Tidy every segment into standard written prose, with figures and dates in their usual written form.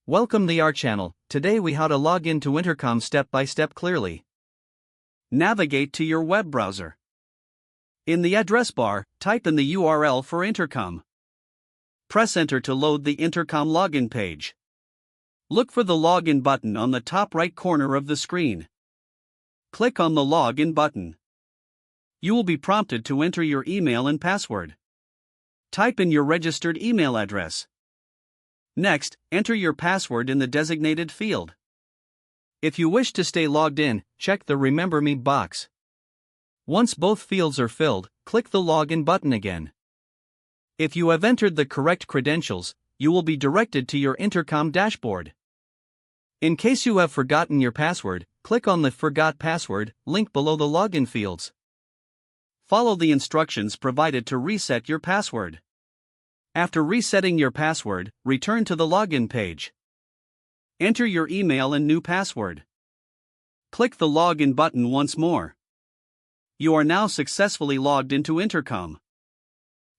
Welcome to our channel. Today we how to log into Intercom step by step clearly. Navigate to your web browser. In the address bar, type in the URL for Intercom. Press enter to load the Intercom login page. Look for the login button on the top right corner of the screen. Click on the login button. You will be prompted to enter your email and password. Type in your registered email address. Next, enter your password in the designated field. If you wish to stay logged in, check the Remember Me box. Once both fields are filled, click the Login button again. If you have entered the correct credentials, you will be directed to your Intercom dashboard. In case you have forgotten your password, click on the Forgot Password link below the login fields. Follow the instructions provided to reset your password. After resetting your password, return to the login page. Enter your email and new password. Click the Login button once more. You are now successfully logged into Intercom.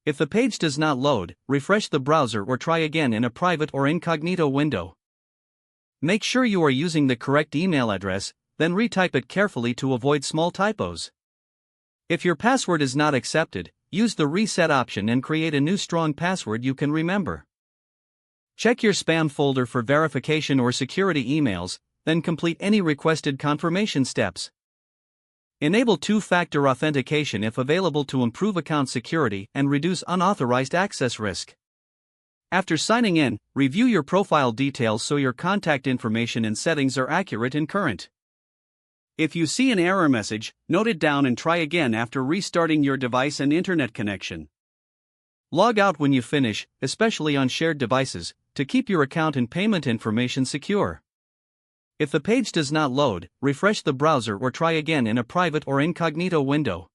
If the page does not load, refresh the browser or try again in a private or incognito window. Make sure you are using the correct email address, then retype it carefully to avoid small typos. If your password is not accepted, use the reset option and create a new strong password you can remember. Check your spam folder for verification or security emails, then complete any requested confirmation steps. Enable two-factor authentication if available to improve account security and reduce unauthorized access risk. After signing in, review your profile details so your contact information and settings are accurate and current. If you see an error message, note it down and try again after restarting your device and internet connection. Log out when you finish, especially on shared devices, to keep your account and payment information secure. If the page does not load, refresh the browser or try again in a private or incognito window.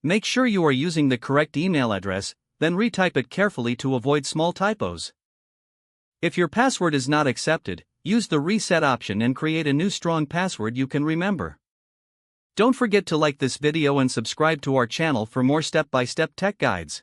Make sure you are using the correct email address, then retype it carefully to avoid small typos. If your password is not accepted, use the reset option and create a new strong password you can remember. Don't forget to like this video and subscribe to our channel for more step-by-step tech guides.